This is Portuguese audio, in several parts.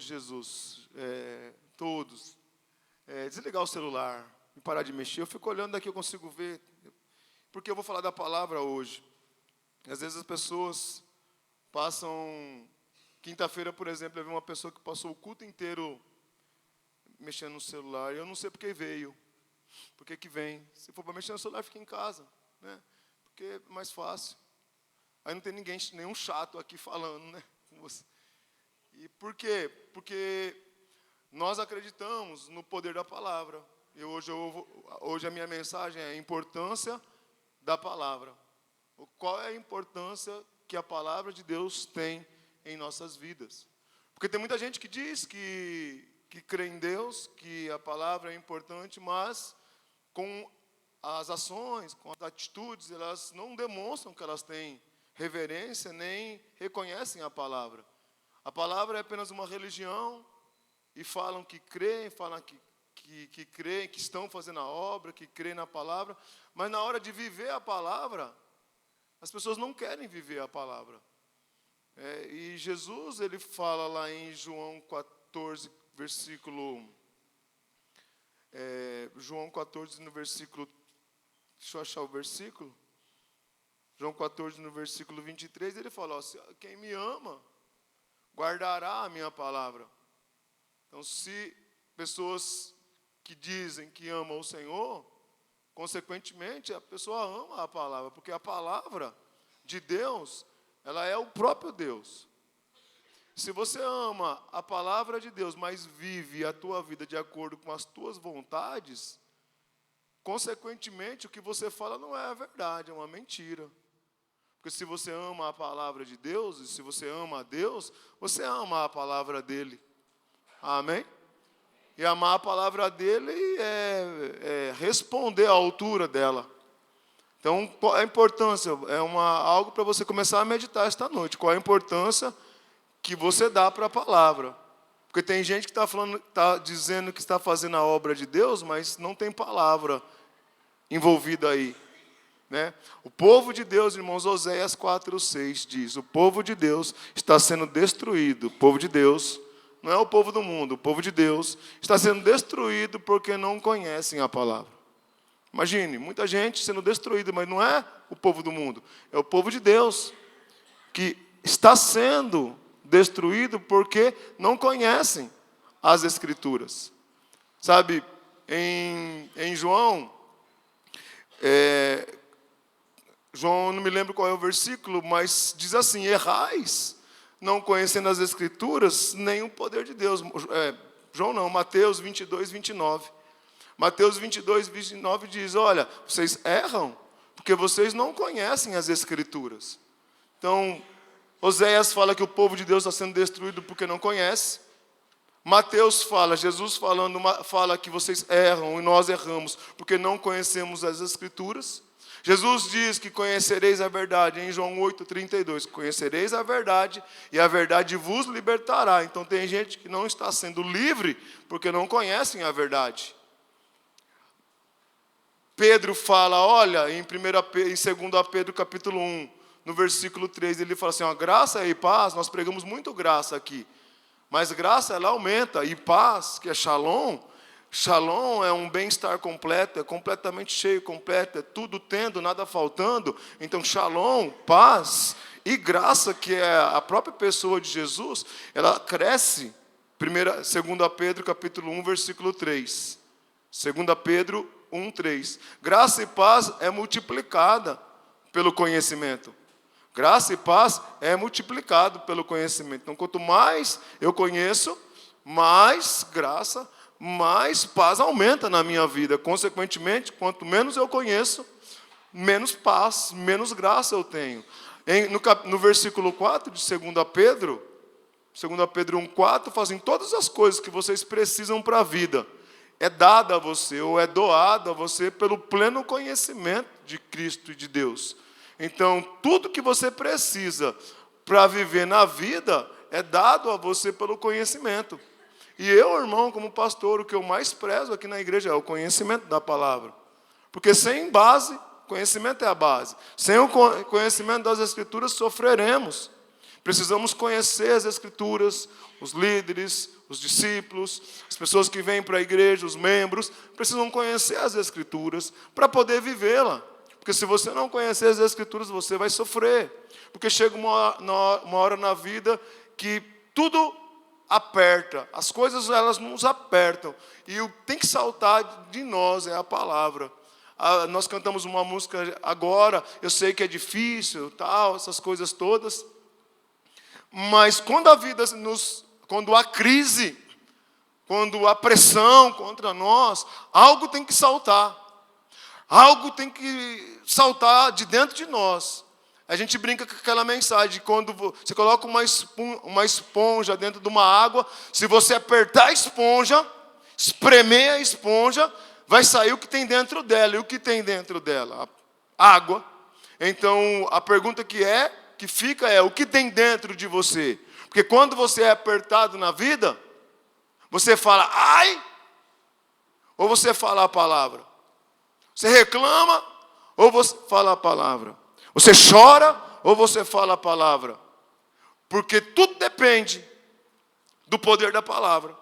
Jesus, todos, desligar o celular e parar de mexer. Eu fico olhando daqui, eu consigo ver, porque eu vou falar da palavra hoje. Às vezes as pessoas passam, quinta-feira, por exemplo, eu vi uma pessoa que passou o culto inteiro mexendo no celular, e eu não sei por que veio, por que vem. Se for para mexer no celular, fica em casa, né? Porque é mais fácil. Aí não tem nenhum chato aqui falando, né, com você. E por quê? Porque nós acreditamos no poder da palavra. E hoje a minha mensagem é a importância da palavra. Qual é a importância que a palavra de Deus tem em nossas vidas? Porque tem muita gente que diz que crê em Deus, que a palavra é importante, mas com as ações, com as atitudes, elas não demonstram que elas têm reverência, nem reconhecem a palavra. A palavra é apenas uma religião, e falam que creem, falam que creem, que estão fazendo a obra, que creem na palavra, mas na hora de viver a palavra, as pessoas não querem viver a palavra. E Jesus, ele fala lá em João 14, versículo... João 14, no versículo... Deixa eu achar o versículo. João 14, no versículo 23, ele fala, quem me ama, guardará a minha palavra. Então, se pessoas que dizem que amam o Senhor, consequentemente, a pessoa ama a palavra, porque a palavra de Deus, ela é o próprio Deus. Se você ama a palavra de Deus, mas vive a tua vida de acordo com as tuas vontades, consequentemente, o que você fala não é a verdade, é uma mentira. Porque se você ama a palavra de Deus, e se você ama a Deus, você ama a palavra dele. Amém? E amar a palavra dele é responder à altura dela. Então, qual é a importância? Algo para você começar a meditar esta noite. Qual é a importância que você dá para a palavra? Porque tem gente que está dizendo que está fazendo a obra de Deus, mas não tem palavra envolvida aí. Né? O povo de Deus, irmãos, Oséias 4:6 diz, o povo de Deus está sendo destruído. O povo de Deus, não é o povo do mundo, o povo de Deus está sendo destruído porque não conhecem a palavra. Imagine, muita gente sendo destruída, mas não é o povo do mundo, é o povo de Deus que está sendo destruído porque não conhecem as Escrituras. Sabe, em João, João, não me lembro qual é o versículo, mas diz assim, errais, não conhecendo as Escrituras, nem o poder de Deus. João não, Mateus 22, 29. Mateus 22, 29 diz, olha, vocês erram, porque vocês não conhecem as Escrituras. Então, Oséias fala que o povo de Deus está sendo destruído porque não conhece. Mateus fala, Jesus fala que vocês erram e nós erramos porque não conhecemos as Escrituras. Jesus diz que conhecereis a verdade, em João 8:32, conhecereis a verdade e a verdade vos libertará. Então tem gente que não está sendo livre porque não conhecem a verdade. Pedro fala, olha, em 2 Pedro capítulo 1, no versículo 3, ele fala assim, graça e paz, nós pregamos muito graça aqui, mas graça ela aumenta, e paz, que é shalom, shalom é um bem-estar completo, é completamente cheio, completo, é tudo tendo, nada faltando. Então shalom, paz e graça, que é a própria pessoa de Jesus, ela cresce. 2 Pedro capítulo 1, versículo 3. 2 Pedro 1, 3. Graça e paz é multiplicada pelo conhecimento. Graça e paz é multiplicado pelo conhecimento. Então, quanto mais eu conheço, mais graça, mais paz aumenta na minha vida. Consequentemente, quanto menos eu conheço, menos paz, menos graça eu tenho. No versículo 4 de 2 Pedro 1,4, fazem todas as coisas que vocês precisam para a vida. É dada a você, ou é doada a você pelo pleno conhecimento de Cristo e de Deus. Então, tudo que você precisa para viver na vida é dado a você pelo conhecimento. E eu, irmão, como pastor, o que eu mais prezo aqui na igreja é o conhecimento da palavra. Porque sem base, conhecimento é a base. Sem o conhecimento das Escrituras, sofreremos. Precisamos conhecer as Escrituras, os líderes, os discípulos, as pessoas que vêm para a igreja, os membros, precisam conhecer as Escrituras para poder vivê-la. Porque se você não conhecer as Escrituras, você vai sofrer. Porque chega uma hora na vida que tudo aperta, as coisas elas nos apertam. E o que tem que saltar de nós é a palavra. Nós cantamos uma música agora, eu sei que é difícil, tal, essas coisas todas. Mas quando quando há crise, quando há pressão contra nós, algo tem que saltar. Algo tem que saltar de dentro de nós. A gente brinca com aquela mensagem, quando você coloca uma esponja dentro de uma água, se você apertar a esponja, espremer a esponja, vai sair o que tem dentro dela. E o que tem dentro dela? Água. Então, a pergunta que fica é, o que tem dentro de você? Porque quando você é apertado na vida, você fala, ai, ou você fala a palavra. Você reclama, ou você fala a palavra. Você chora, ou você fala a palavra. Porque tudo depende do poder da palavra.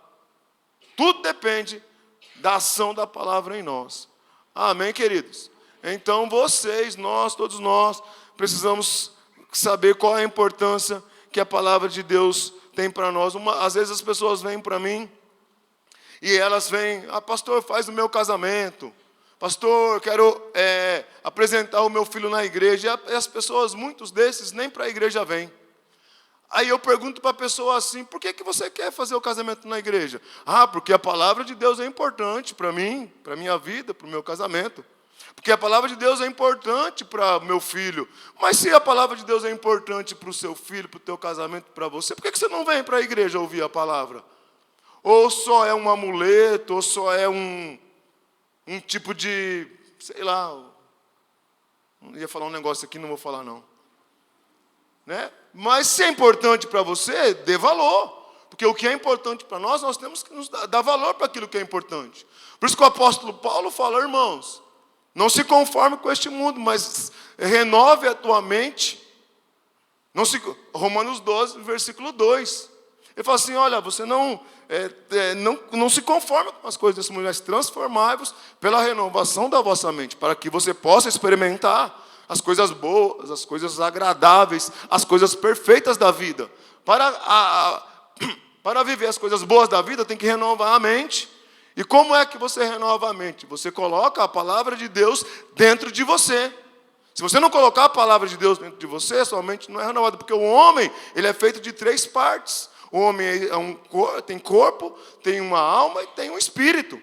Tudo depende da ação da palavra em nós. Amém, queridos? Então, todos nós, precisamos saber qual é a importância que a palavra de Deus tem para nós. Às vezes as pessoas vêm para mim e elas vêm, pastor, faz o meu casamento. Pastor, quero apresentar o meu filho na igreja. E as pessoas, muitos desses, nem para a igreja vêm. Aí eu pergunto para a pessoa assim, por que você quer fazer o casamento na igreja? Porque a palavra de Deus é importante para mim, para a minha vida, para o meu casamento. Porque a palavra de Deus é importante para o meu filho. Mas se a palavra de Deus é importante para o seu filho, para o teu casamento, para você, por que você não vem para a igreja ouvir a palavra? Ou só é um amuleto, ou só é um tipo de, sei lá, não ia falar um negócio aqui, não vou falar não. Né? Mas se é importante para você, dê valor. Porque o que é importante para nós temos que nos dar valor para aquilo que é importante. Por isso que o apóstolo Paulo fala, irmãos, não se conforme com este mundo, mas renove a tua mente. Romanos 12, versículo 2. Ele fala assim, olha, você não se conforme com as coisas desse mundo, mas transformai-vos pela renovação da vossa mente, para que você possa experimentar as coisas boas, as coisas agradáveis, as coisas perfeitas da vida. Para viver as coisas boas da vida, tem que renovar a mente. E como é que você renova a mente? Você coloca a palavra de Deus dentro de você. Se você não colocar a palavra de Deus dentro de você, sua mente não é renovada. Porque o homem, ele é feito de 3 partes. O homem tem corpo, tem uma alma e tem um espírito.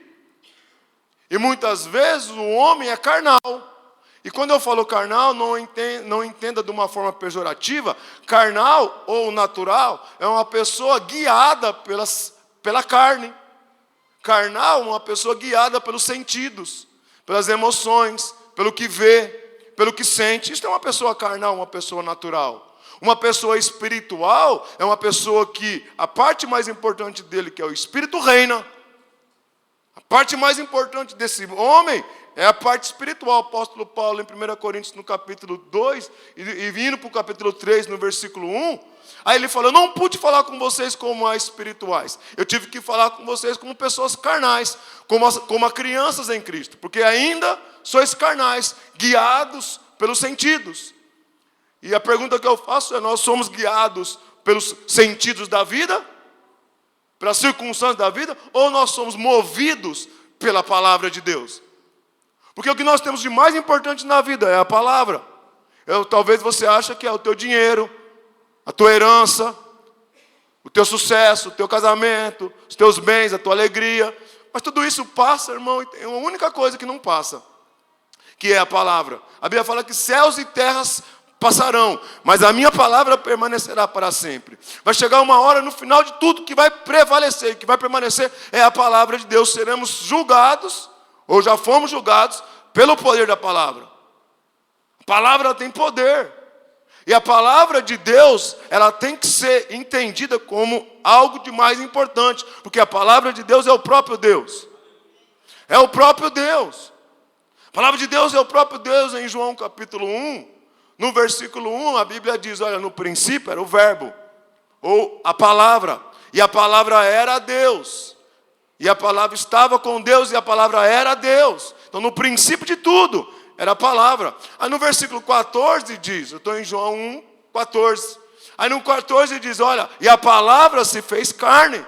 E muitas vezes o homem é carnal. E quando eu falo carnal, não entenda de uma forma pejorativa. Carnal ou natural é uma pessoa guiada pela carne. Carnal é uma pessoa guiada pelos sentidos, pelas emoções, pelo que vê, pelo que sente. Isso é uma pessoa carnal, uma pessoa natural. Uma pessoa espiritual é uma pessoa que a parte mais importante dele, que é o espírito, reina. A parte mais importante desse homem é a parte espiritual. O apóstolo Paulo, em 1 Coríntios, no capítulo 2, e vindo para o capítulo 3, no versículo 1, aí ele fala, eu não pude falar com vocês como espirituais. Eu tive que falar com vocês como pessoas carnais, como crianças em Cristo. Porque ainda sois carnais, guiados pelos sentidos. E a pergunta que eu faço é, nós somos guiados pelos sentidos da vida? Pelas circunstâncias da vida? Ou nós somos movidos pela palavra de Deus? Porque o que nós temos de mais importante na vida é a palavra. Talvez você ache que é o teu dinheiro, a tua herança, o teu sucesso, o teu casamento, os teus bens, a tua alegria. Mas tudo isso passa, irmão, e tem uma única coisa que não passa, que é a palavra. A Bíblia fala que céus e terras passarão, mas a minha palavra permanecerá para sempre. Vai chegar uma hora no final de tudo que vai prevalecer, que vai permanecer é a palavra de Deus. Seremos julgados, ou já fomos julgados, pelo poder da palavra. A palavra tem poder. E a palavra de Deus, ela tem que ser entendida como algo de mais importante, porque a palavra de Deus é o próprio Deus. É o próprio Deus. A palavra de Deus é o próprio Deus. Em João capítulo 1, No versículo 1, a Bíblia diz, olha, no princípio era o verbo, ou a palavra, e a palavra era Deus, e a palavra estava com Deus, e a palavra era Deus. Então, no princípio de tudo, era a palavra. Aí no versículo 14 diz, eu estou em João 1, 14. Aí no 14 diz, olha, e a palavra se fez carne.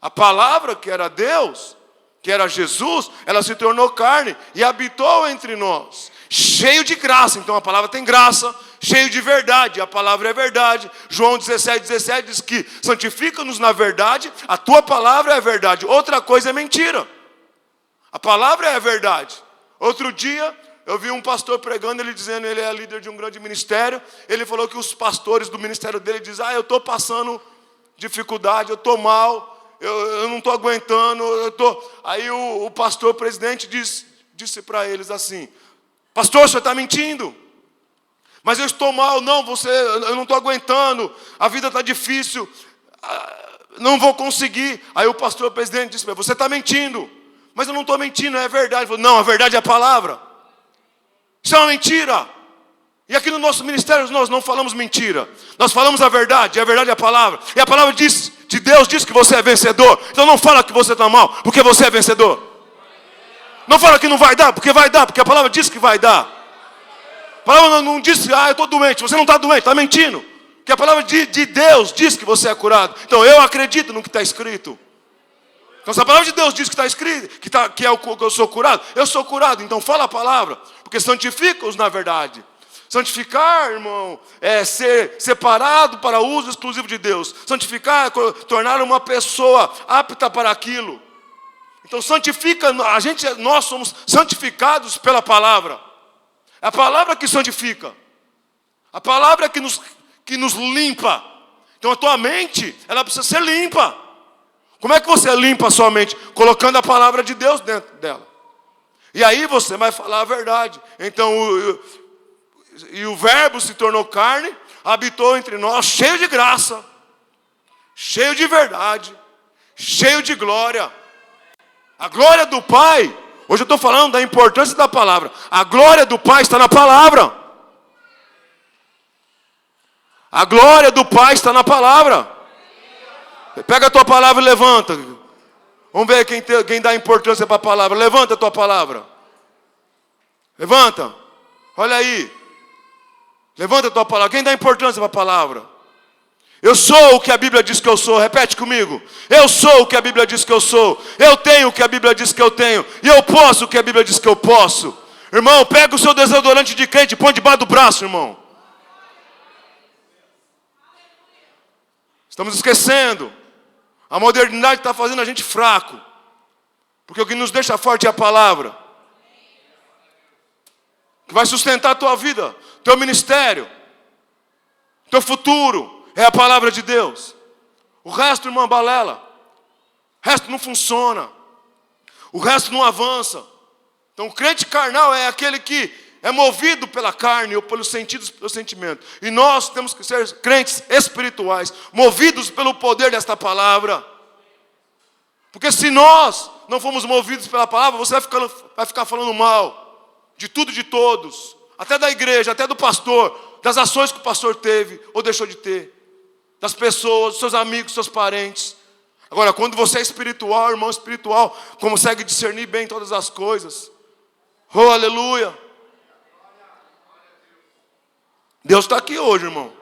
A palavra que era Deus, que era Jesus, ela se tornou carne e habitou entre nós, cheio de graça. Então a palavra tem graça, cheio de verdade, a palavra é verdade. João 17:17 diz que santifica-nos na verdade, a tua palavra é verdade, outra coisa é mentira. A palavra é a verdade. Outro dia eu vi um pastor pregando, ele dizendo, ele é líder de um grande ministério, ele falou que os pastores do ministério dele dizem, eu estou passando dificuldade, eu estou mal, eu não estou aguentando, Aí o pastor presidente disse para eles assim, pastor, o senhor está mentindo, mas eu estou mal, eu não estou aguentando, a vida está difícil, não vou conseguir. Aí o pastor presidente disse para ele, você está mentindo, mas eu não estou mentindo, é verdade. Ele falou, não, a verdade é a palavra, isso é uma mentira. E aqui no nosso ministério nós não falamos mentira, nós falamos a verdade é a palavra, e a palavra de Deus diz que você é vencedor. Então não fala que você está mal, porque você é vencedor. Não fala que não vai dar, porque vai dar, porque a palavra diz que vai dar. A palavra não diz, eu estou doente, você não está doente, está mentindo. Porque a palavra de Deus diz que você é curado. Então eu acredito no que está escrito. Então se a palavra de Deus diz que está escrito, que eu sou curado, eu sou curado. Então fala a palavra, porque santifica-os na verdade. Santificar, irmão, é ser separado para uso exclusivo de Deus. Santificar é tornar uma pessoa apta para aquilo. Então santifica, nós somos santificados pela palavra. É a palavra que santifica. A palavra que nos limpa. Então a tua mente, ela precisa ser limpa. Como é que você limpa a sua mente? Colocando a palavra de Deus dentro dela. E aí você vai falar a verdade. Então e o verbo se tornou carne, habitou entre nós, cheio de graça, cheio de verdade, cheio de glória. A glória do Pai, hoje eu estou falando da importância da palavra. A glória do Pai está na palavra. A glória do Pai está na palavra. Pega a tua palavra e levanta. Vamos ver quem dá importância para a palavra. Levanta a tua palavra. Levanta. Olha aí. Levanta a tua palavra. Quem dá importância para a palavra? Eu sou o que a Bíblia diz que eu sou. Repete comigo. Eu sou o que a Bíblia diz que eu sou. Eu tenho o que a Bíblia diz que eu tenho. E eu posso o que a Bíblia diz que eu posso. Irmão, pega o seu desodorante de crente e põe debaixo do braço, irmão. Estamos esquecendo. A modernidade está fazendo a gente fraco. Porque o que nos deixa forte é a palavra. Que vai sustentar a tua vida, teu ministério, teu futuro, é a palavra de Deus. O resto, irmão, balela. O resto não funciona. O resto não avança. Então o crente carnal é aquele que é movido pela carne ou pelos sentidos, pelo sentimento. E nós temos que ser crentes espirituais, movidos pelo poder desta palavra. Porque se nós não formos movidos pela palavra, você vai ficar falando mal de tudo e de todos, até da igreja, até do pastor, das ações que o pastor teve ou deixou de ter, das pessoas, dos seus amigos, dos seus parentes. Agora, quando você é espiritual, irmão espiritual, consegue discernir bem todas as coisas. Oh, aleluia! Deus está aqui hoje, irmão.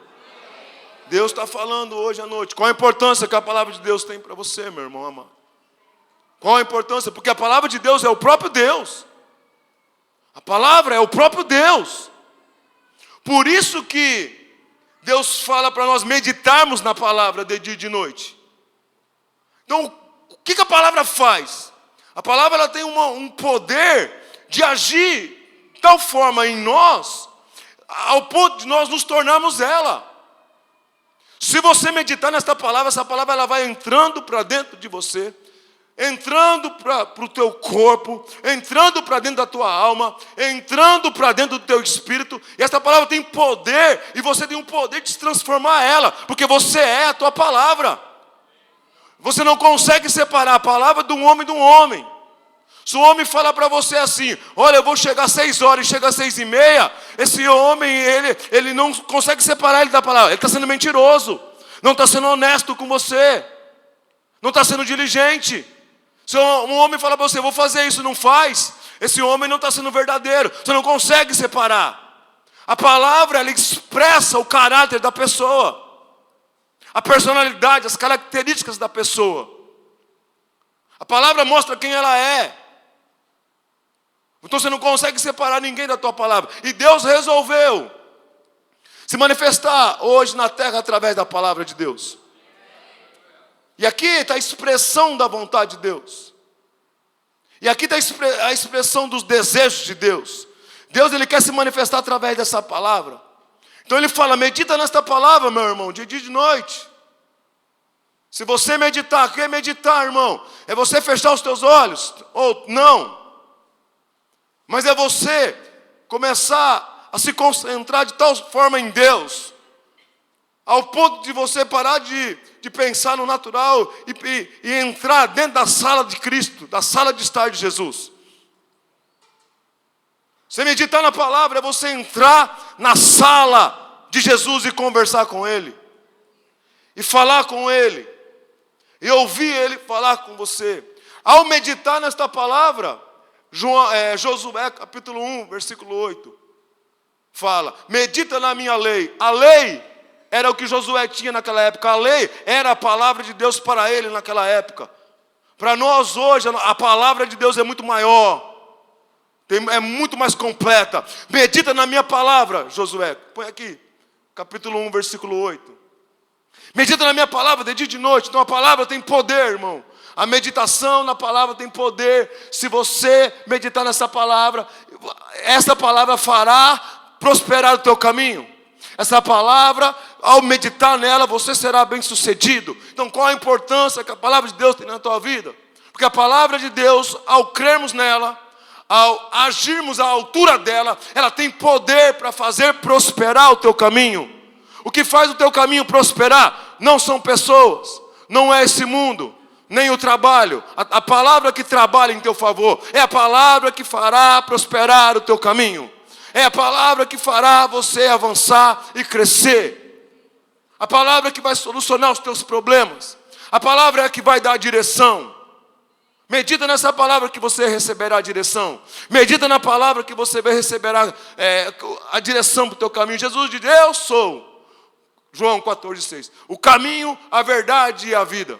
Deus está falando hoje à noite. Qual a importância que a palavra de Deus tem para você, meu irmão amado? Qual a importância? Porque a palavra de Deus é o próprio Deus. A palavra é o próprio Deus. Por isso que Deus fala para nós meditarmos na palavra de dia e de noite. Então, o que a palavra faz? A palavra ela tem um poder de agir de tal forma em nós, ao ponto de nós nos tornarmos ela. Se você meditar nesta palavra, essa palavra ela vai entrando para dentro de você, entrando para o teu corpo, entrando para dentro da tua alma, entrando para dentro do teu espírito. E essa palavra tem poder, e você tem um poder de se transformar ela, porque você é a tua palavra. Você não consegue separar a palavra de um homem. Se o homem falar para você assim, olha, eu vou chegar às 6 horas e chega às 6:30, esse homem, ele não consegue separar ele da palavra. Ele está sendo mentiroso, não está sendo honesto com você, não está sendo diligente. Se um homem falar para você, vou fazer isso, não faz, esse homem não está sendo verdadeiro. Você não consegue separar. A palavra, ela expressa o caráter da pessoa, a personalidade, as características da pessoa. A palavra mostra quem ela é. Então você não consegue separar ninguém da tua palavra. E Deus resolveu se manifestar hoje na terra através da palavra de Deus. E aqui está a expressão da vontade de Deus. E aqui está a expressão dos desejos de Deus. Deus, ele quer se manifestar através dessa palavra. Então ele fala, medita nesta palavra, meu irmão, de dia e de noite. Se você meditar, o que é meditar, irmão? É você fechar os teus olhos? Ou não? Mas é você começar a se concentrar de tal forma em Deus, ao ponto de você parar de pensar no natural e entrar dentro da sala de Cristo, da sala de estar de Jesus. Você meditar na palavra é você entrar na sala de Jesus e conversar com Ele, e falar com Ele, e ouvir Ele falar com você. Ao meditar nesta palavra, Josué capítulo 1, versículo 8, fala, medita na minha lei. A lei era o que Josué tinha naquela época, a lei era a palavra de Deus para ele naquela época. Para nós hoje, a palavra de Deus é muito maior, é muito mais completa. Medita na minha palavra, Josué, põe aqui, capítulo 1, versículo 8. Medita na minha palavra de dia e de noite. Então a palavra tem poder, irmão. A meditação na palavra tem poder. Se você meditar nessa palavra, essa palavra fará prosperar o teu caminho. Essa palavra, ao meditar nela, você será bem sucedido. Então qual a importância que a palavra de Deus tem na tua vida? Porque a palavra de Deus, ao crermos nela, ao agirmos à altura dela, ela tem poder para fazer prosperar o teu caminho. O que faz o teu caminho prosperar não são pessoas, não é esse mundo, nem o trabalho. A palavra que trabalha em teu favor é a palavra que fará prosperar o teu caminho. É a palavra que fará você avançar e crescer. A palavra que vai solucionar os teus problemas. A palavra é a que vai dar a direção. Medita nessa palavra que você receberá a direção. Medita na palavra que você vai receber a direção para o teu caminho. Jesus diz, eu sou, João 14,6, o caminho, a verdade e a vida.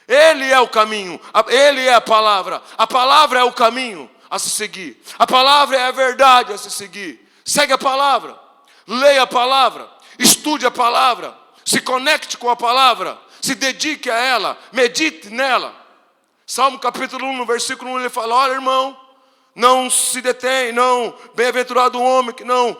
Ele é o caminho, Ele é a palavra é o caminho a se seguir. A palavra é a verdade a se seguir. Segue a palavra, leia a palavra, estude a palavra, se conecte com a palavra, se dedique a ela, medite nela. Salmo capítulo 1, no versículo 1, ele fala, olha irmão, não se detém, não, bem-aventurado o homem que não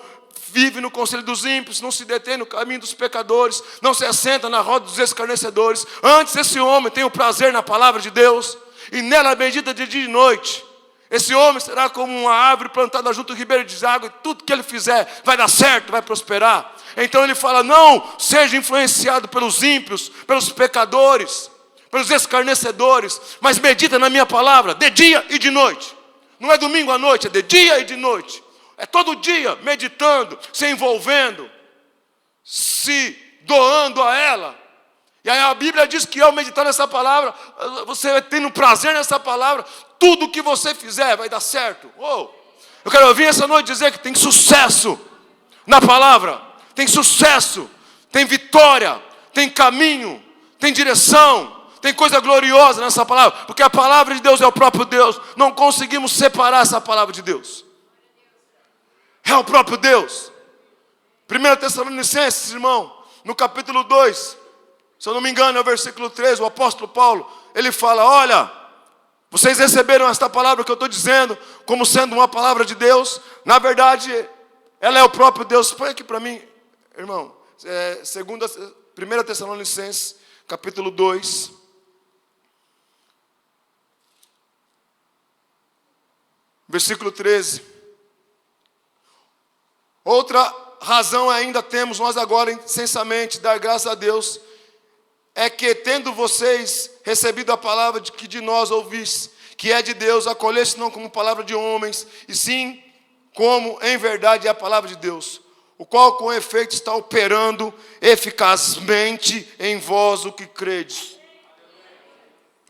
vive no conselho dos ímpios, não se detém no caminho dos pecadores, não se assenta na roda dos escarnecedores. Antes esse homem tem o prazer na palavra de Deus, e nela medita de dia e de noite. Esse homem será como uma árvore plantada junto ao ribeiro de água, e tudo que ele fizer vai dar certo, vai prosperar. Então ele fala, não seja influenciado pelos ímpios, pelos pecadores, pelos escarnecedores, mas medita na minha palavra, de dia e de noite. Não é domingo à noite, é de dia e de noite. É todo dia meditando, se envolvendo, se doando a ela. E aí a Bíblia diz que ao meditar nessa palavra, você tendo prazer nessa palavra, tudo que você fizer vai dar certo. Eu quero ouvir essa noite dizer que tem sucesso na palavra, tem sucesso, tem vitória, tem caminho, tem direção, tem coisa gloriosa nessa palavra, porque a palavra de Deus é o próprio Deus. Não conseguimos separar essa palavra de Deus. É o próprio Deus. 1 Tessalonicenses, irmão, no capítulo 2, se eu não me engano, é o versículo 3, o apóstolo Paulo, ele fala, olha, vocês receberam esta palavra que eu estou dizendo, como sendo uma palavra de Deus, na verdade, ela é o próprio Deus. Põe aqui para mim, irmão, 1 Tessalonicenses, capítulo 2, versículo 13. Outra razão ainda temos nós agora, insensamente, dar graças a Deus, é que tendo vocês recebido a palavra que de nós ouvistes, que é de Deus, acolhesse não como palavra de homens, e sim como em verdade é a palavra de Deus, o qual com efeito está operando eficazmente em vós o que credes.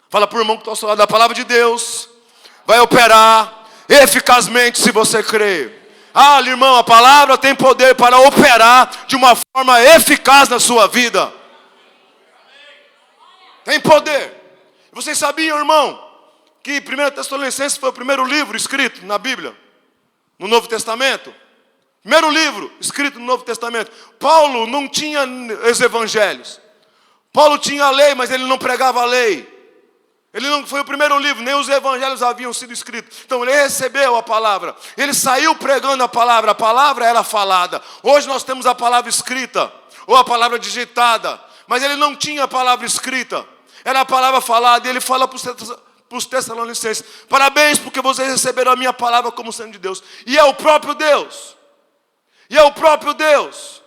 Fala para o irmão que está ao seu lado, a palavra de Deus vai operar eficazmente se você crer. Ah, irmão, a palavra tem poder para operar de uma forma eficaz na sua vida. Tem poder. Vocês sabiam, irmão, que 1 Tessalonicenses foi o primeiro livro escrito na Bíblia, no Novo Testamento? Primeiro livro escrito no Novo Testamento. Paulo não tinha os evangelhos. Paulo tinha a lei, mas ele não pregava a lei. Ele não foi o primeiro livro, nem os evangelhos haviam sido escritos. Então ele recebeu a palavra. Ele saiu pregando a palavra era falada. Hoje nós temos a palavra escrita, ou a palavra digitada. Mas ele não tinha a palavra escrita. Era a palavra falada. E ele fala para os Tessalonicenses: parabéns, porque vocês receberam a minha palavra como sendo de Deus. E é o próprio Deus. E é o próprio Deus.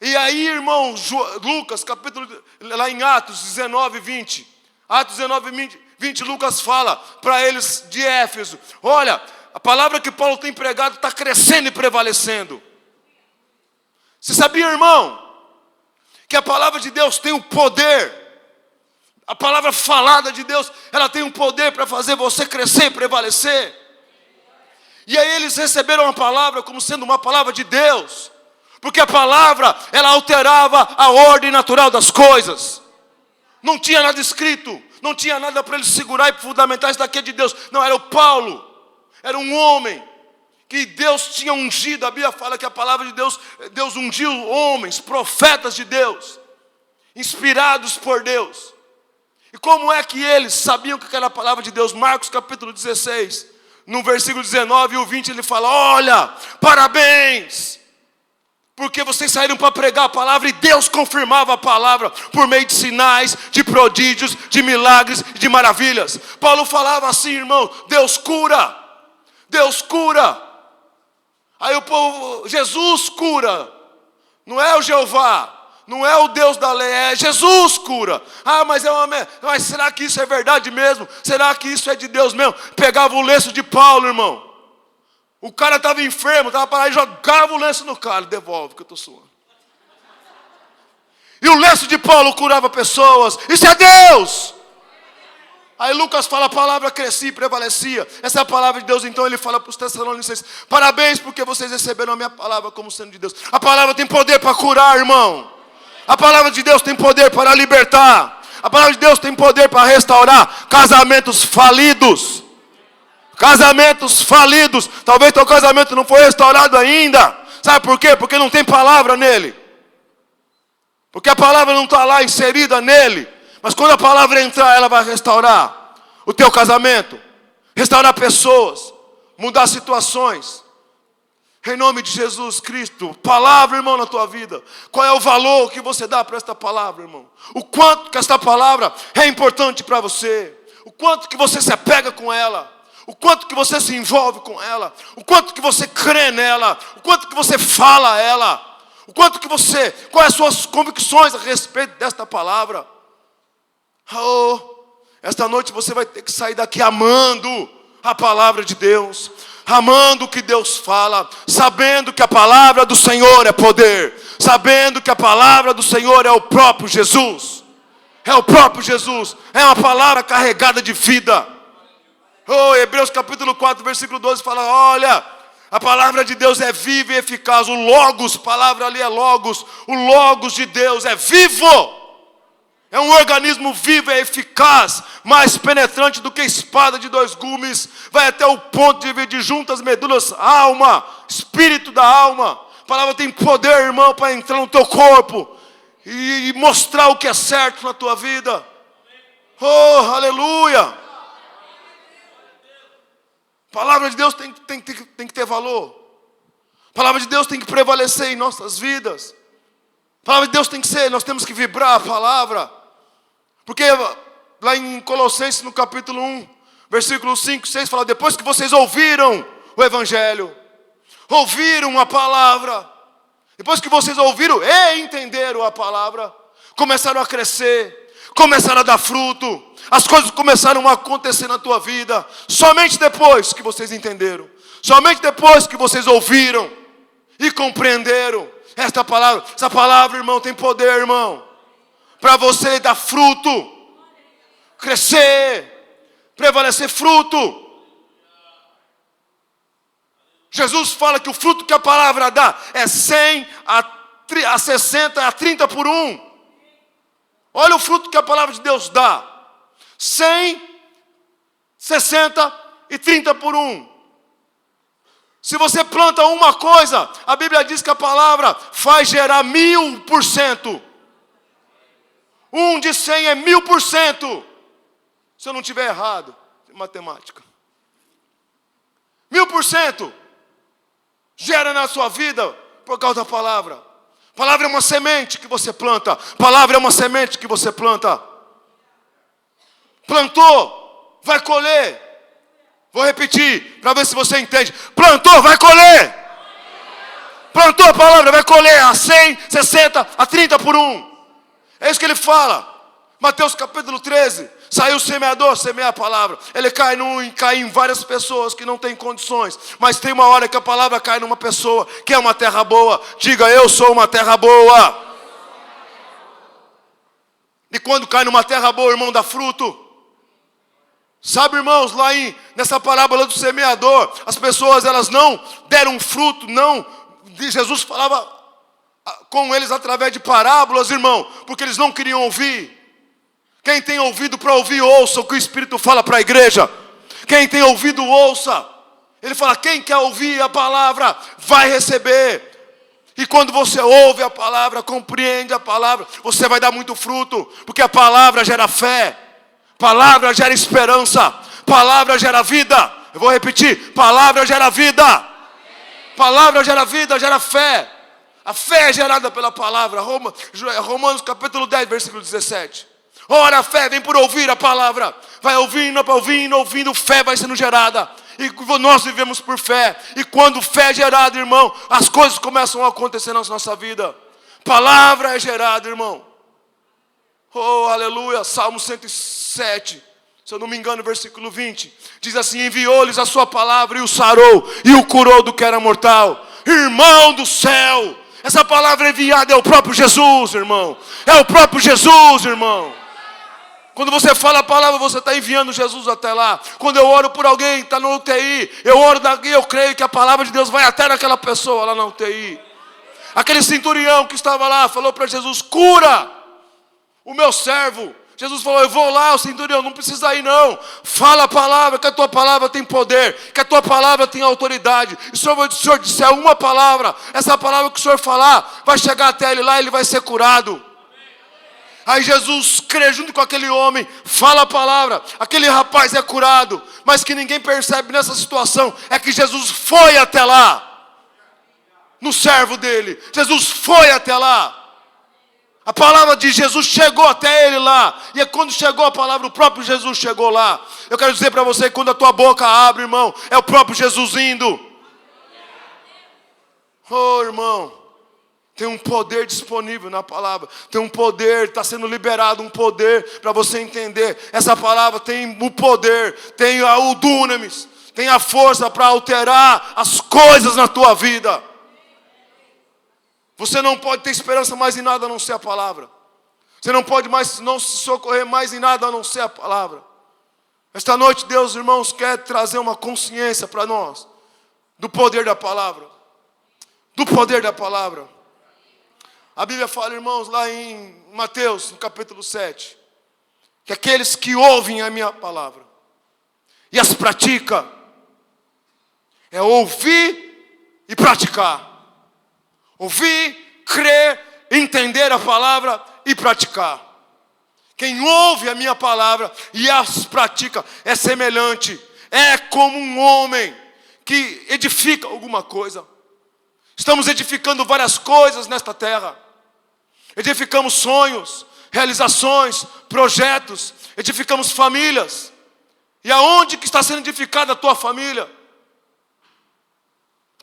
E aí, irmão, Lucas, capítulo, lá em Atos 19, 20. Atos 19, 20, Lucas fala para eles de Éfeso: olha, a palavra que Paulo tem pregado está crescendo e prevalecendo. Você sabia, irmão, que a palavra de Deus tem um poder? A palavra falada de Deus, ela tem um poder para fazer você crescer e prevalecer. E aí eles receberam a palavra como sendo uma palavra de Deus. Porque a palavra, ela alterava a ordem natural das coisas. Não tinha nada escrito. Não tinha nada para eles segurar e fundamentar isso daqui é de Deus. Não, era o Paulo. Era um homem que Deus tinha ungido. A Bíblia fala que a palavra de Deus, Deus ungiu homens, profetas de Deus, inspirados por Deus. E como é que eles sabiam que era a palavra de Deus? Marcos capítulo 16, no versículo 19 e o 20, ele fala: olha, parabéns, porque vocês saíram para pregar a palavra e Deus confirmava a palavra por meio de sinais, de prodígios, de milagres e de maravilhas. Paulo falava assim, irmão: Deus cura, Deus cura. Aí o povo: Jesus cura. Não é o Jeová, não é o Deus da lei, é Jesus cura. Ah, mas mas será que isso é verdade mesmo? Será que isso é de Deus mesmo? Pegava o lenço de Paulo, irmão. O cara estava enfermo, estava parado, e jogava o lenço no cara: devolve que eu estou suando. E o lenço de Paulo curava pessoas. Isso é Deus. Aí Lucas fala: a palavra crescia e prevalecia. Essa é a palavra de Deus. Então ele fala para os Tessalonicenses: parabéns, porque vocês receberam a minha palavra como sendo de Deus. A palavra tem poder para curar, irmão. A palavra de Deus tem poder para libertar. A palavra de Deus tem poder para restaurar casamentos falidos. Casamentos falidos. Talvez teu casamento não foi restaurado ainda. Sabe por quê? Porque não tem palavra nele. Porque a palavra não está lá inserida nele. Mas quando a palavra entrar, ela vai restaurar o teu casamento, restaurar pessoas, mudar situações. Em nome de Jesus Cristo. Palavra, irmão, na tua vida. Qual é o valor que você dá para esta palavra, irmão? O quanto que esta palavra é importante para você. O quanto que você se apega com ela. O quanto que você se envolve com ela. O quanto que você crê nela. O quanto que você fala ela. O quanto que você... Quais as suas convicções a respeito desta palavra. Oh, esta noite você vai ter que sair daqui amando a palavra de Deus. Amando o que Deus fala. Sabendo que a palavra do Senhor é poder. Sabendo que a palavra do Senhor é o próprio Jesus. É o próprio Jesus. É uma palavra carregada de vida. Oh, Hebreus capítulo 4, versículo 12 fala: olha, a palavra de Deus é viva e eficaz. O Logos, palavra ali é Logos. O Logos de Deus é vivo. É um organismo vivo e eficaz, mais penetrante do que espada de dois gumes. Vai até o ponto de dividir juntas medulas, alma, espírito da alma. A palavra tem poder, irmão, para entrar no teu corpo e mostrar o que é certo na tua vida. Oh, aleluia. A palavra de Deus tem que ter valor. A palavra de Deus tem que prevalecer em nossas vidas. A palavra de Deus tem que ser, nós temos que vibrar a palavra. Porque lá em Colossenses, no capítulo 1, versículo 5, 6, fala: depois que vocês ouviram o Evangelho, ouviram a palavra, depois que vocês ouviram e entenderam a palavra, começaram a crescer, começaram a dar fruto, as coisas começaram a acontecer na tua vida, somente depois que vocês entenderam, somente depois que vocês ouviram e compreenderam essa palavra, irmão, tem poder, irmão, para você dar fruto, crescer, prevalecer fruto. Jesus fala que o fruto que a palavra dá é 100 a 60 a 30 por 1. Olha o fruto que a palavra de Deus dá. 100, 60 e 30 por 1. Se você planta uma coisa, a Bíblia diz que a palavra faz gerar 1000%. 1 de 100 é 1000%. Se eu não estiver errado, matemática. 1000%. Gera na sua vida por causa da palavra. Palavra é uma semente que você planta. Palavra é uma semente que você planta. Plantou, vai colher. Vou repetir, para ver se você entende. Plantou, vai colher. Plantou a palavra, vai colher a 100, 60, a 30 por 1. É isso que ele fala. Mateus capítulo 13. Saiu o semeador, semeia a palavra. Ele cai em várias pessoas que não têm condições. Mas tem uma hora que a palavra cai numa pessoa que é uma terra boa. Diga, eu sou uma terra boa. E quando cai numa terra boa, irmão, dá fruto. Sabe, irmãos, nessa parábola do semeador, as pessoas, elas não deram fruto, não. Jesus falava com eles através de parábolas, irmão, porque eles não queriam ouvir. Quem tem ouvido para ouvir, ouça o que o Espírito fala para a igreja. Quem tem ouvido, ouça. Ele fala, quem quer ouvir a palavra, vai receber. E quando você ouve a palavra, compreende a palavra, você vai dar muito fruto. Porque a palavra gera fé. Palavra gera esperança. Palavra gera vida. Eu vou repetir, palavra gera vida. Palavra gera vida, gera fé. A fé é gerada pela palavra. Romanos capítulo 10, versículo 17. Ora, a fé vem por ouvir a palavra. Vai ouvindo, fé vai sendo gerada. E nós vivemos por fé. E quando fé é gerada, irmão, as coisas começam a acontecer na nossa vida. Palavra é gerada, irmão. Oh, aleluia. Salmo 107, se eu não me engano, versículo 20. Diz assim, enviou-lhes a sua palavra e o sarou. E o curou do que era mortal. Irmão do céu. Essa palavra enviada é o próprio Jesus, irmão. É o próprio Jesus, irmão. Quando você fala a palavra, você está enviando Jesus até lá. Quando eu oro por alguém que está no UTI, eu oro daqui, eu creio que a palavra de Deus vai até naquela pessoa lá na UTI. Aquele centurião que estava lá, falou para Jesus, cura o meu servo. Jesus falou, eu vou lá, o centurião, não precisa ir não. Fala a palavra, que a tua palavra tem poder, que a tua palavra tem autoridade. E se o Senhor disser uma palavra, essa palavra que o Senhor falar, vai chegar até ele lá e ele vai ser curado. Aí Jesus crê junto com aquele homem, fala a palavra, aquele rapaz é curado. Mas que ninguém percebe nessa situação é que Jesus foi até lá, no servo dele. Jesus foi até lá. A palavra de Jesus chegou até ele lá. E é quando chegou a palavra, o próprio Jesus chegou lá. Eu quero dizer para você que quando a tua boca abre, irmão, é o próprio Jesus indo. Oh, irmão. Tem um poder disponível na palavra. Tem um poder, está sendo liberado um poder para você entender. Essa palavra tem o poder, tem o dunamis, tem a força para alterar as coisas na tua vida. Você não pode ter esperança mais em nada a não ser a palavra. Você não pode mais não se socorrer mais em nada a não ser a palavra. Esta noite Deus, irmãos, quer trazer uma consciência para nós do poder da palavra. Do poder da palavra. A Bíblia fala, irmãos, lá em Mateus, no capítulo 7, que aqueles que ouvem a minha palavra e as praticam, é ouvir e praticar. Ouvir, crer, entender a palavra e praticar. Quem ouve a minha palavra e as pratica é semelhante, é como um homem que edifica alguma coisa. Estamos edificando várias coisas nesta terra. Edificamos sonhos, realizações, projetos, edificamos famílias. E aonde que está sendo edificada a tua família?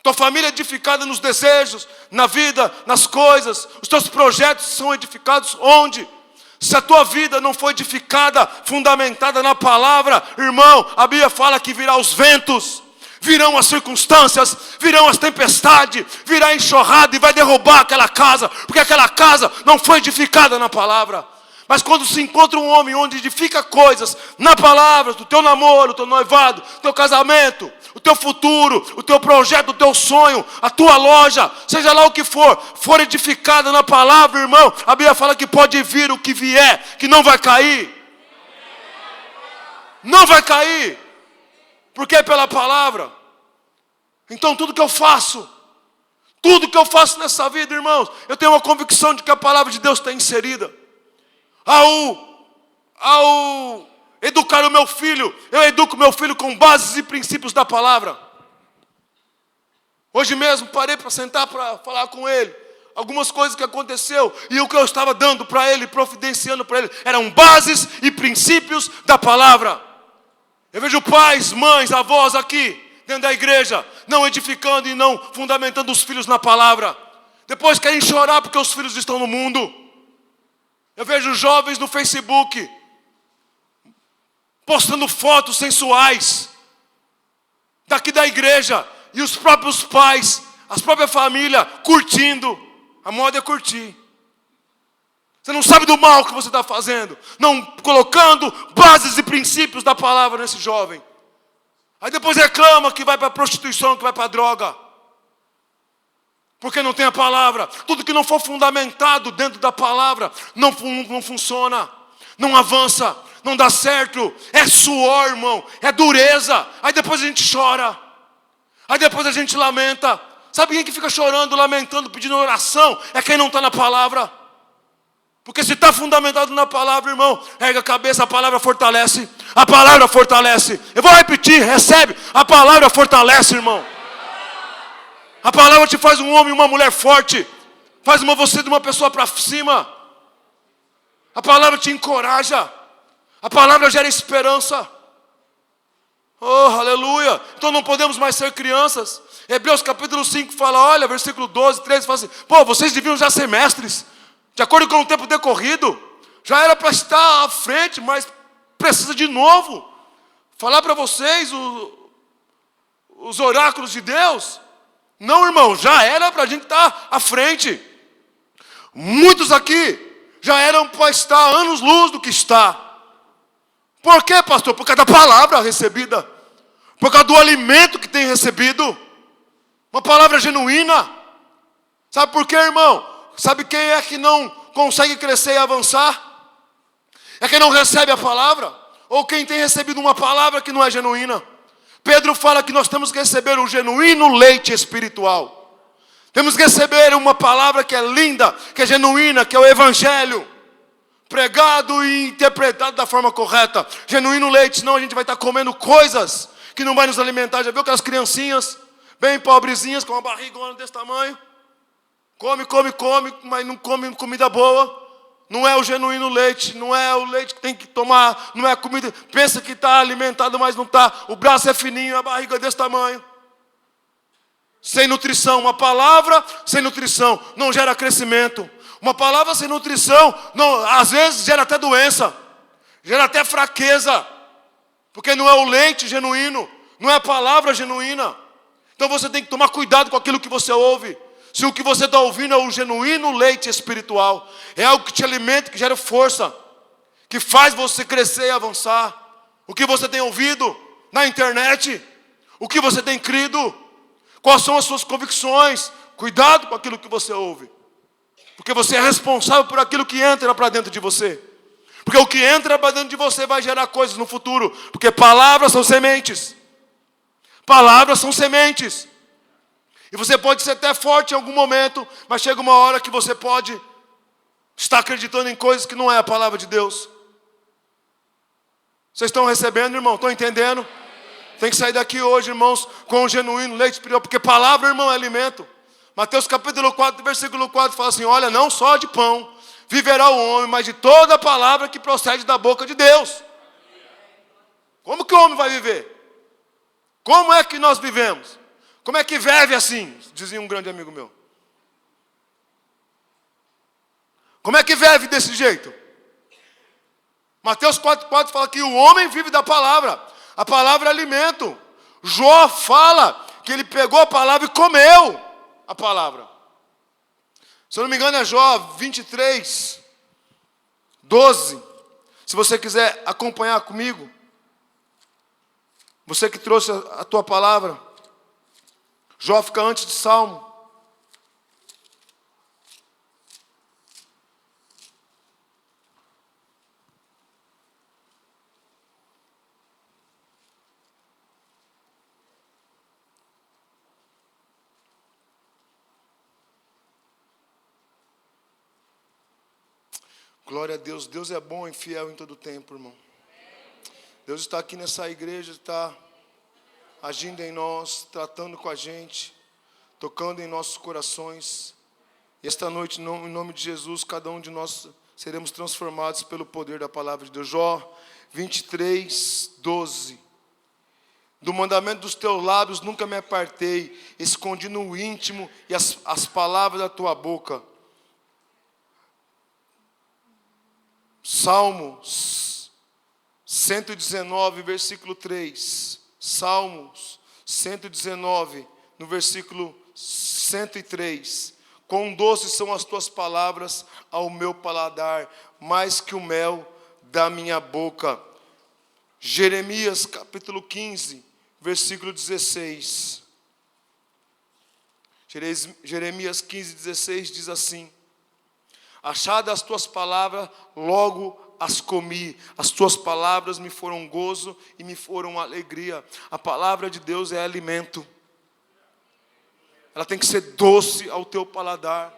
Tua família é edificada nos desejos, na vida, nas coisas. Os teus projetos são edificados onde? Se a tua vida não for edificada, fundamentada na palavra, irmão, a Bíblia fala que virá os ventos, virão as circunstâncias, virão as tempestades, virá a enxurrada e vai derrubar aquela casa, porque aquela casa não foi edificada na palavra. Mas quando se encontra um homem onde edifica coisas na palavra, do teu namoro, do teu noivado, do teu casamento, o teu futuro, o teu projeto, o teu sonho, a tua loja, seja lá o que for edificada na palavra, irmão, a Bíblia fala que pode vir o que vier, que não vai cair. Não vai cair. Porque é pela palavra. Então tudo que eu faço nessa vida, irmãos, eu tenho uma convicção de que a palavra de Deus está inserida. Ao educar o meu filho, eu educo o meu filho com bases e princípios da palavra. Hoje mesmo parei para sentar para falar com ele. Algumas coisas que aconteceu e o que eu estava dando para ele, providenciando para ele, eram bases e princípios da palavra. Eu vejo pais, mães, avós aqui, dentro da igreja, não edificando e não fundamentando os filhos na palavra. Depois querem chorar porque os filhos estão no mundo. Eu vejo jovens no Facebook, postando fotos sensuais, daqui da igreja, e os próprios pais, as próprias famílias, curtindo. A moda é curtir. Você não sabe do mal que você está fazendo, não colocando bases e princípios da palavra nesse jovem. Aí depois reclama que vai para a prostituição, que vai para a droga. Porque não tem a palavra. Tudo que não for fundamentado dentro da palavra não funciona, não avança, não dá certo. É suor, irmão, é dureza. Aí depois a gente chora, aí depois a gente lamenta. Sabe quem que fica chorando, lamentando, pedindo oração? É quem não está na palavra. Porque se está fundamentado na palavra, irmão, erga a cabeça, a palavra fortalece. A palavra fortalece. Eu vou repetir, recebe. A palavra fortalece, irmão. A palavra te faz um homem e uma mulher forte. Faz você de uma pessoa para cima. A palavra te encoraja. A palavra gera esperança. Oh, aleluia. Então não podemos mais ser crianças. Hebreus capítulo 5 fala, olha, versículo 12, 13, fala assim, vocês deviam já ser mestres. De acordo com o tempo decorrido. Já era para estar à frente, mas precisa de novo. Falar para vocês os oráculos de Deus. Não, irmão, já era para a gente estar à frente. Muitos aqui já eram para estar anos-luz do que está. Por quê, pastor? Por causa da palavra recebida. Por causa do alimento que tem recebido. Uma palavra genuína. Sabe por quê, irmão? Sabe quem é que não consegue crescer e avançar? É quem não recebe a palavra. Ou quem tem recebido uma palavra que não é genuína. Pedro fala que nós temos que receber o genuíno leite espiritual. Temos que receber uma palavra que é linda, que é genuína, que é o evangelho. Pregado e interpretado da forma correta. Genuíno leite, senão a gente vai estar comendo coisas que não vai nos alimentar. Já viu aquelas criancinhas, bem pobrezinhas, com uma barrigona desse tamanho? Come, mas não come comida boa. Não é o genuíno leite, não é o leite que tem que tomar, não é a comida. Pensa que está alimentado, mas não está. O braço é fininho, a barriga é desse tamanho. Sem nutrição, uma palavra sem nutrição não gera crescimento. Uma palavra sem nutrição, não, às vezes gera até doença, gera até fraqueza. Porque não é o leite genuíno, não é a palavra genuína. Então você tem que tomar cuidado com aquilo que você ouve. Se o que você está ouvindo é o genuíno leite espiritual, é algo que te alimenta, que gera força, que faz você crescer e avançar. O que você tem ouvido na internet, o que você tem crido, quais são as suas convicções. Cuidado com aquilo que você ouve, porque você é responsável por aquilo que entra para dentro de você. Porque o que entra para dentro de você vai gerar coisas no futuro, porque palavras são sementes. Palavras são sementes. E você pode ser até forte em algum momento, mas chega uma hora que você pode estar acreditando em coisas que não é a palavra de Deus. Vocês estão recebendo, irmão? Estão entendendo? Tem que sair daqui hoje, irmãos, com o genuíno leite espiritual, porque palavra, irmão, é alimento. Mateus capítulo 4, versículo 4 fala assim, olha, não só de pão viverá o homem, mas de toda a palavra que procede da boca de Deus. Como que o homem vai viver? Como é que nós vivemos? Como é que vive assim? Dizia um grande amigo meu. Como é que vive desse jeito? Mateus 4,4 fala que o homem vive da palavra. A palavra é alimento. Jó fala que ele pegou a palavra e comeu a palavra. Se eu não me engano é Jó 23, 12. Se você quiser acompanhar comigo. Você que trouxe a tua palavra. Jó fica antes de Salmo. Glória a Deus. Deus é bom e fiel em todo tempo, irmão. Deus está aqui nessa igreja, está agindo em nós, tratando com a gente, tocando em nossos corações. E esta noite, em nome de Jesus, cada um de nós seremos transformados pelo poder da palavra de Deus. Jó 23, 12. Do mandamento dos teus lábios nunca me apartei, escondi no íntimo e as palavras da tua boca. Salmos 119, versículo 3. Salmos 119, no versículo 103. Quão doces são as tuas palavras ao meu paladar, mais que o mel da minha boca. Jeremias capítulo 15, versículo 16. Jeremias 15, 16 diz assim: achadas as tuas palavras, logo as comi. As tuas palavras me foram gozo e me foram alegria. A palavra de Deus é alimento. Ela tem que ser doce ao teu paladar.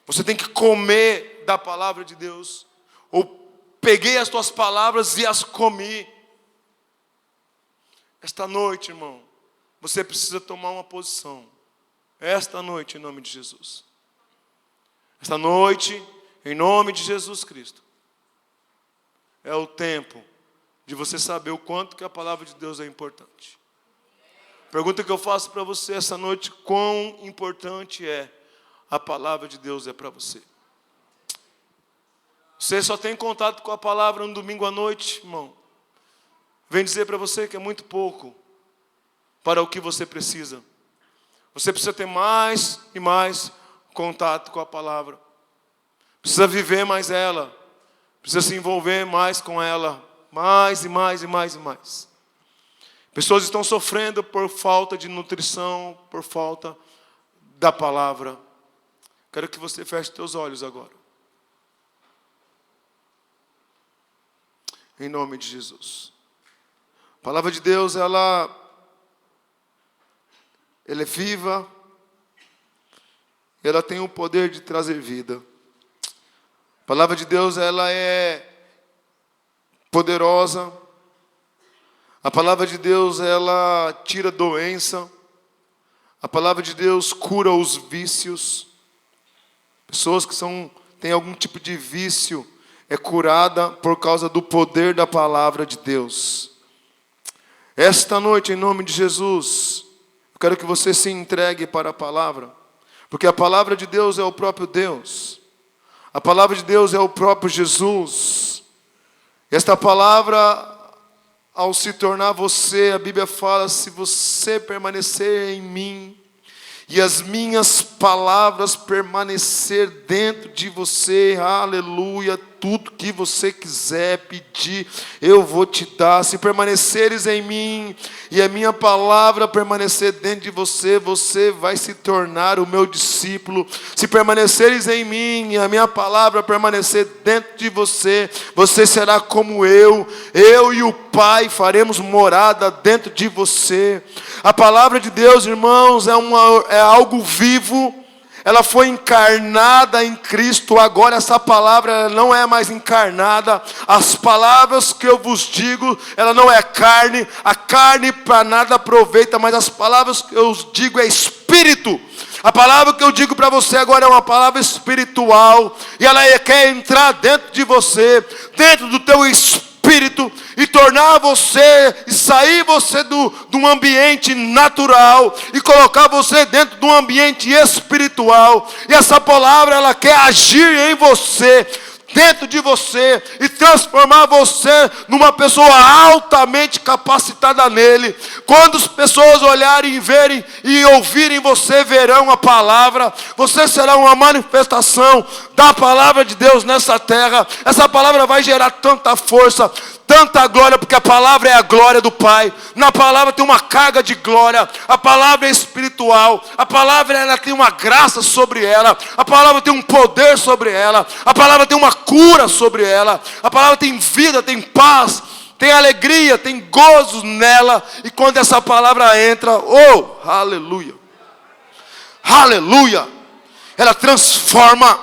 Você tem que comer da palavra de Deus. Ou peguei as tuas palavras e as comi. Esta noite, irmão, você precisa tomar uma posição. Esta noite, em nome de Jesus. Esta noite, em nome de Jesus Cristo, é o tempo de você saber o quanto que a palavra de Deus é importante. Pergunta que eu faço para você essa noite: quão importante é a palavra de Deus para você? Você só tem contato com a palavra no domingo à noite, irmão? Vem dizer para você que é muito pouco para o que você precisa. Você precisa ter mais e mais contato com a palavra. Precisa viver mais ela. Precisa se envolver mais com ela. Mais e mais e mais e mais. Pessoas estão sofrendo por falta de nutrição, por falta da palavra. Quero que você feche seus olhos agora. Em nome de Jesus. A palavra de Deus, ela é viva. Ela tem o poder de trazer vida. A palavra de Deus, ela é poderosa. A palavra de Deus, ela tira doença. A palavra de Deus cura os vícios. Pessoas que têm algum tipo de vício é curada por causa do poder da palavra de Deus. Esta noite, em nome de Jesus, eu quero que você se entregue para a palavra. Porque a palavra de Deus é o próprio Deus. A palavra de Deus é o próprio Jesus. Esta palavra, ao se tornar você, a Bíblia fala: se você permanecer em mim e as minhas palavras permanecer dentro de você, aleluia, tudo que você quiser pedir, eu vou te dar. Se permaneceres em mim e a minha palavra permanecer dentro de você, você vai se tornar o meu discípulo. Se permaneceres em mim e a minha palavra permanecer dentro de você, você será como eu e o Pai faremos morada dentro de você. A palavra de Deus, irmãos, é algo vivo. Ela foi encarnada em Cristo. Agora essa palavra não é mais encarnada. As palavras que eu vos digo, ela não é carne. A carne para nada aproveita, mas as palavras que eu digo é espírito. A palavra que eu digo para você agora é uma palavra espiritual. E ela quer entrar dentro de você, dentro do teu espírito, e tornar você, e sair você de um ambiente natural, e colocar você dentro de um ambiente espiritual. E essa palavra, ela quer agir em você, dentro de você e transformar você numa pessoa altamente capacitada nele. Quando as pessoas olharem, verem e ouvirem você, verão a palavra. Você será uma manifestação da palavra de Deus nessa terra. Essa palavra vai gerar tanta força, tanta glória, porque a palavra é a glória do Pai. Na palavra tem uma carga de glória. A palavra é espiritual. A palavra ela tem uma graça sobre ela. A palavra tem um poder sobre ela. A palavra tem uma cura sobre ela. A palavra tem vida, tem paz, tem alegria, tem gozo nela. E quando essa palavra entra, oh, aleluia, aleluia, ela transforma,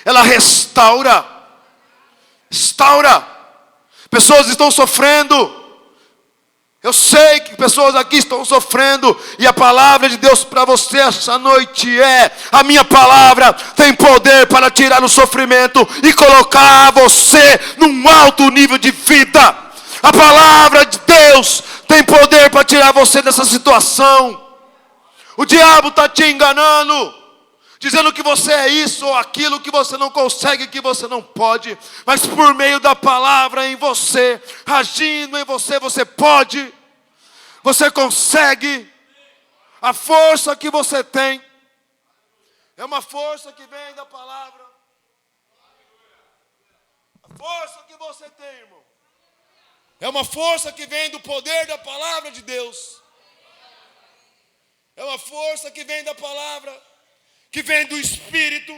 ela restaura. Pessoas estão sofrendo. Eu sei que pessoas aqui estão sofrendo. E a palavra de Deus para você essa noite é: a minha palavra tem poder para tirar o sofrimento e colocar você num alto nível de vida. A palavra de Deus tem poder para tirar você dessa situação. O diabo está te enganando, dizendo que você é isso ou aquilo, que você não consegue, que você não pode. Mas por meio da palavra em você, agindo em você, você pode, você consegue. A força que você tem é uma força que vem da palavra. A força que você tem, irmão, é uma força que vem do poder da palavra de Deus. É uma força que vem da palavra, que vem do Espírito.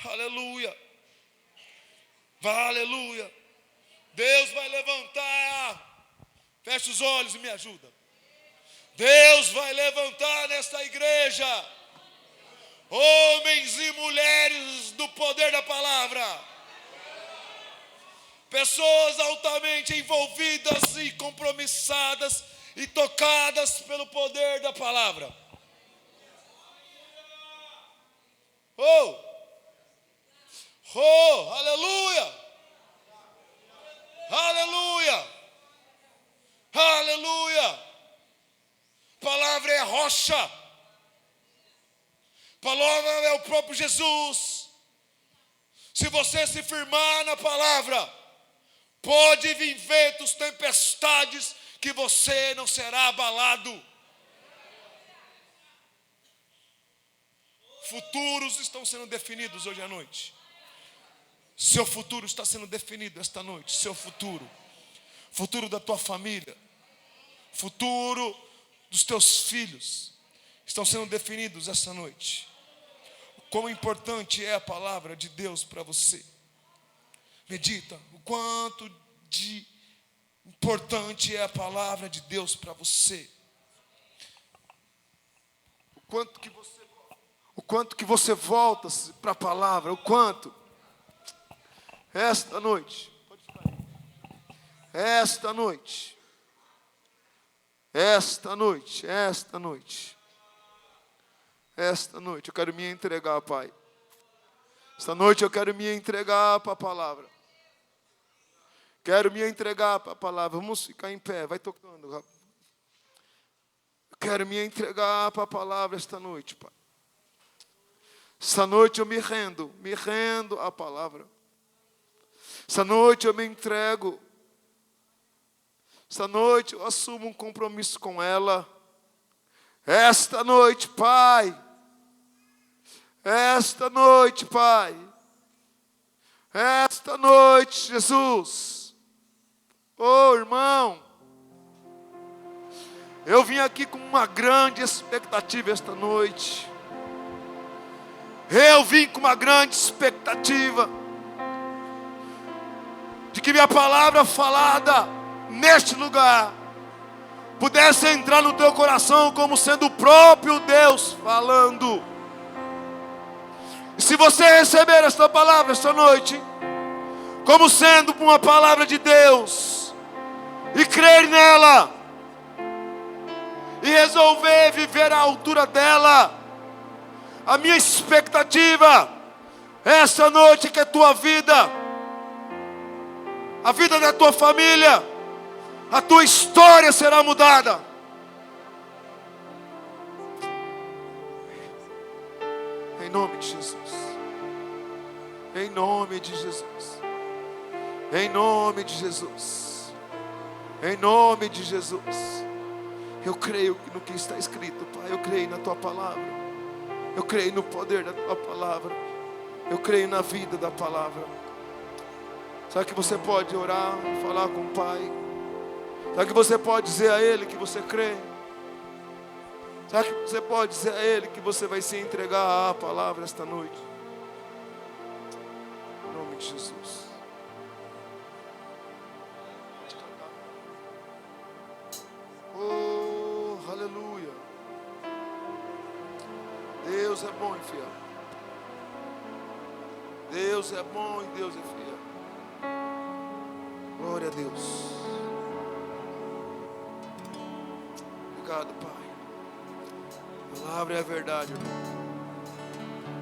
Aleluia. Aleluia. Deus vai levantar. Feche os olhos e me ajuda. Deus vai levantar nesta igreja homens e mulheres do poder da palavra. Pessoas altamente envolvidas e compromissadas e tocadas pelo poder da palavra. Aleluia, aleluia, aleluia. Palavra é a rocha, palavra é o próprio Jesus. Se você se firmar na palavra, pode vir ventos, tempestades, que você não será abalado. Futuros estão sendo definidos hoje à noite. Seu futuro está sendo definido esta noite. Seu futuro. Futuro da tua família. Futuro dos teus filhos. Estão sendo definidos esta noite. Quão importante é a palavra de Deus para você. Medita o quanto de importante é a palavra de Deus para você. O quanto que você volta para a palavra, o quanto. Esta noite, eu quero me entregar, Pai. Esta noite eu quero me entregar para a palavra. Quero me entregar para a palavra. Vamos ficar em pé, vai tocando. Eu quero me entregar para a palavra esta noite, Pai. Esta noite eu me rendo à palavra. Esta noite eu me entrego. Esta noite eu assumo um compromisso com ela. Esta noite, Pai. Esta noite, Pai. Esta noite, Jesus. Oh, irmão. Eu vim aqui com uma grande expectativa esta noite. Eu vim com uma grande expectativa de que minha palavra falada neste lugar pudesse entrar no teu coração como sendo o próprio Deus falando. E se você receber esta palavra esta noite como sendo uma palavra de Deus e crer nela e resolver viver à altura dela, a minha expectativa esta noite é que a tua vida, a vida da tua família, a tua história será mudada. Em nome de Jesus. Em nome de Jesus. Em nome de Jesus. Em nome de Jesus. Eu creio no que está escrito, Pai. Eu creio na Tua palavra. Eu creio no poder da Tua palavra. Eu creio na vida da palavra. Sabe que você pode orar, falar com o Pai? Sabe que você pode dizer a Ele que você crê? Sabe que você pode dizer a Ele que você vai se entregar à palavra esta noite? Em nome de Jesus. Oh, aleluia. Deus é bom e fiel. Deus é bom e Deus é fiel. Glória a Deus. Obrigado, Pai. A palavra é a verdade, irmão.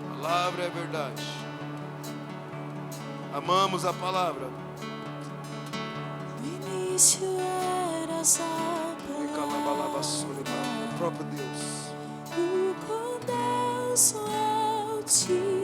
A palavra é a verdade. Amamos a palavra. No início era só palavra, O próprio Deus. o começo é o Ti.